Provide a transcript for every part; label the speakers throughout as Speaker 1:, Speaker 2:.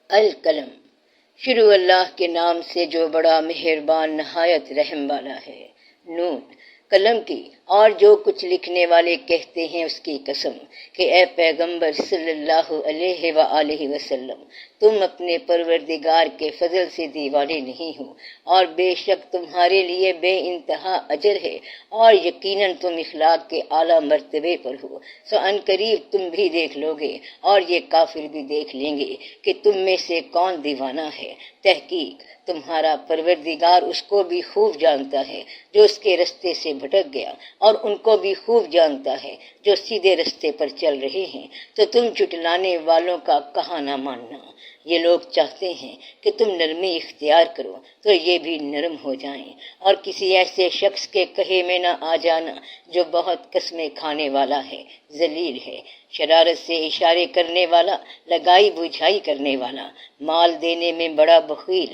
Speaker 1: القلم۔ شروع اللہ کے نام سے جو بڑا مہربان نہایت رحم والا ہے۔ نون، قلم کی اور جو کچھ لکھنے والے کہتے ہیں اس کی قسم کہ اے پیغمبر صلی اللہ علیہ وآلہ وسلم، تم اپنے پروردگار کے فضل سے دیوانے نہیں ہو، اور بے شک تمہارے لیے بے انتہا اجر ہے، اور یقیناً تم اخلاق کے اعلیٰ مرتبے پر ہو۔ سو ان قریب تم بھی دیکھ لو گے اور یہ کافر بھی دیکھ لیں گے کہ تم میں سے کون دیوانہ ہے۔ تحقیق تمہارا پروردگار اس کو بھی خوب جانتا ہے جو اس کے رستے سے بھٹک گیا، اور ان کو بھی خوب جانتا ہے جو سیدھے رستے پر چل رہے ہیں۔ تو تم جھٹلانے والوں کا کہا نہ ماننا۔ یہ لوگ چاہتے ہیں کہ تم نرمی اختیار کرو تو یہ بھی نرم ہو جائیں، اور کسی ایسے شخص کے کہے میں نہ آ جانا جو بہت قسمیں کھانے والا ہے، ذلیل ہے، شرارت سے اشارے کرنے والا، لگائی بجھائی کرنے والا، مال دینے میں بڑا بخیل،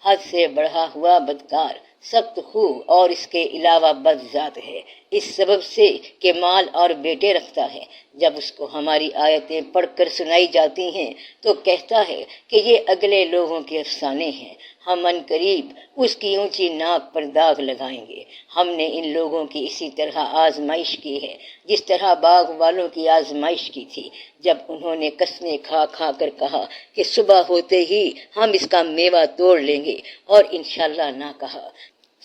Speaker 1: حد سے بڑھا ہوا بدکار، سخت خو اور اس کے علاوہ بد ذات ہے، اس سبب سے کہ مال اور بیٹے رکھتا ہے۔ جب اس کو ہماری آیتیں پڑھ کر سنائی جاتی ہیں تو کہتا ہے کہ یہ اگلے لوگوں کے افسانے ہیں، ہم ان قریب اس کی اونچی ناک پر داغ لگائیں گے۔ ہم نے ان لوگوں کی اسی طرح آزمائش کی ہے جس طرح باغ والوں کی آزمائش کی تھی، جب انہوں نے قسمیں کھا کھا کر کہا کہ صبح ہوتے ہی ہم اس کا میوہ توڑ لیں گے، اور انشاءاللہ نہ کہا۔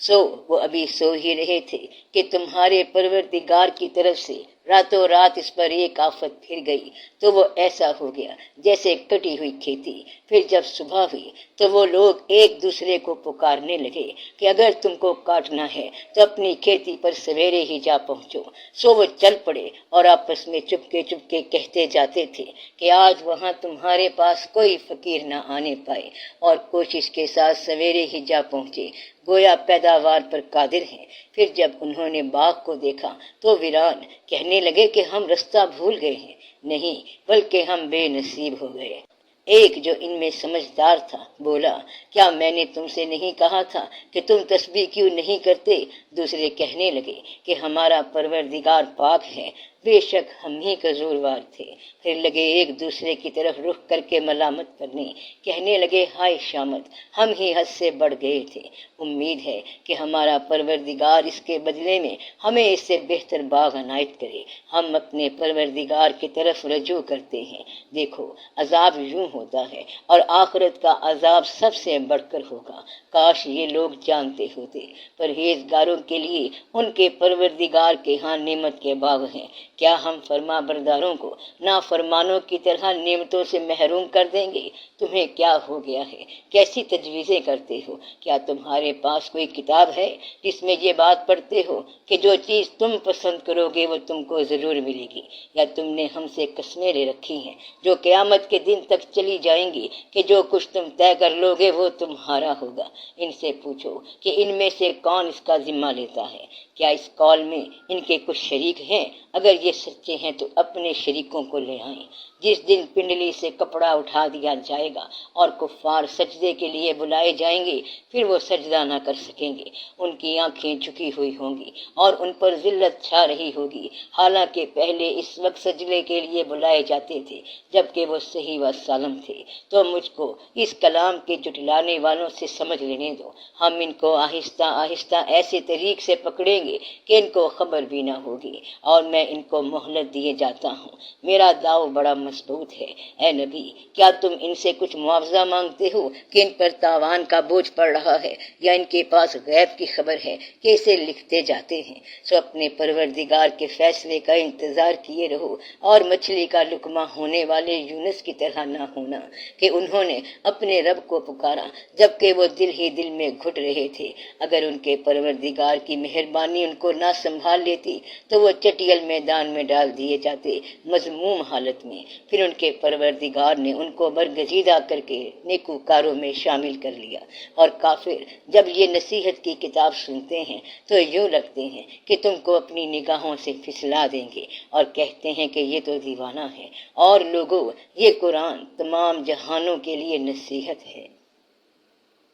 Speaker 1: سو وہ ابھی سو ہی رہے تھے کہ تمہارے پروردگار کی طرف سے راتوں رات اس پر ایک آفت پھر گئی، تو وہ ایسا ہو گیا جیسے کٹی ہوئی کھیتی۔ پھر جب صبح ہوئی تو وہ لوگ ایک دوسرے کو پکارنے لگے کہ اگر تم کو کاٹنا ہے تو اپنی کھیتی پر سویرے ہی جا پہنچو۔ سو وہ چل پڑے اور آپس میں چپکے چپکے کہتے جاتے تھے کہ آج وہاں تمہارے پاس کوئی فقیر نہ آنے پائے، اور کوشش کے ساتھ سویرے ہی جا پہنچے، گویا پیداوار پر قادر ہیں۔ پھر جب انہوں نے باغ کو دیکھا تو ویران، کہنے لگے کہ ہم رستہ بھول گئے ہیں، نہیں بلکہ ہم بے نصیب ہو گئے۔ ایک جو ان میں سمجھدار تھا بولا، کیا میں نے تم سے نہیں کہا تھا کہ تم تسبیح کیوں نہیں کرتے؟ دوسرے کہنے لگے کہ ہمارا پروردگار پاک ہے، بے شک ہم ہی قصوروار تھے۔ پھر لگے ایک دوسرے کی طرف رخ کر کے ملامت کرنے، کہنے لگے ہائے شامت، ہم ہی حد سے بڑھ گئے تھے۔ امید ہے کہ ہمارا پروردگار اس کے بدلے میں ہمیں اس سے بہتر باغ عنایت کرے۔ ہم اپنے پروردگار کی طرف رجوع کرتے ہیں۔ دیکھو عذاب یوں ہوتا ہے، اور آخرت کا عذاب سب سے بڑھ کر ہوگا۔ کاش یہ لوگ جانتے ہوتے۔ پرہیزگاروں کے لیے ان کے پروردگار کے ہاں نعمت کے باغ ہیں۔ کیا ہم فرما برداروں کو نافرمانوں کی طرح نعمتوں سے محروم کر دیں گے؟ تمہیں کیا ہو گیا ہے؟ کیسی تجویزیں کرتے ہو؟ کیا تمہارے پاس کوئی کتاب ہے جس میں یہ بات پڑھتے ہو کہ جو چیز تم پسند کرو گے وہ تم کو ضرور ملے گی؟ یا تم نے ہم سے قسمیں لے رکھی ہیں جو قیامت کے دن تک چلی جائیں گی کہ جو کچھ تم طے کر لو گے وہ تمہارا ہوگا؟ ان سے پوچھو کہ ان میں سے کون اس کا ذمہ لیتا ہے؟ کیا اس قول میں ان کے کچھ شریک ہیں؟ اگر یہ سچے ہیں تو اپنے شریکوں کو لے آئیں۔ جس دن پنڈلی سے کپڑا اٹھا دیا جائے گا اور کفار سجدے کے لیے بلائے جائیں گے، پھر وہ سجدہ نہ کر سکیں گے، ان کی آنکھیں جھکی ہوئی ہوں گی اور ان پر ذلت چھا رہی ہوگی، حالانکہ پہلے اس وقت سجدے کے لیے بلائے جاتے تھے جبکہ وہ صحیح و سالم تھے۔ تو مجھ کو اس کلام کے جھٹلانے والوں سے سمجھ لینے دو، ہم ان کو آہستہ آہستہ ایسے طریق سے پکڑیں گے کہ ان کو خبر بھی نہ ہوگی، اور میں ان کو مہلت دیے جاتا ہوں۔ میرا داؤ بڑا مضبوط ہے۔ اے نبی، کیا تم ان سے کچھ معاوضہ مانگتے ہو کہ ان پر تاوان کا بوجھ پڑ رہا ہے، یا ان کے پاس غیب کی خبر ہے کہ اسے لکھتے جاتے ہیں؟ سو اپنے پروردگار کے فیصلے کا انتظار کیے رہو، اور مچھلی کا لقمہ ہونے والے یونس کی طرح نہ ہونا کہ انہوں نے اپنے رب کو پکارا جبکہ وہ دل ہی دل میں گھٹ رہے تھے۔ اگر ان کے پروردگار کی مہربانی ان کو نہ سنبھال لیتی تو وہ چٹیل میدان میں ڈال دیے جاتے، مذموم حالت میں۔ پھر ان کے پروردگار نے ان کو برگزیدہ کر کے نیکوکاروں میں شامل کر لیا۔ اور کافر جب یہ نصیحت کی کتاب سنتے ہیں تو یوں لگتے ہیں کہ تم کو اپنی نگاہوں سے پھسلا دیں گے، اور کہتے ہیں کہ یہ تو دیوانہ ہے۔ اور لوگوں، یہ قرآن تمام جہانوں کے لیے نصیحت ہے۔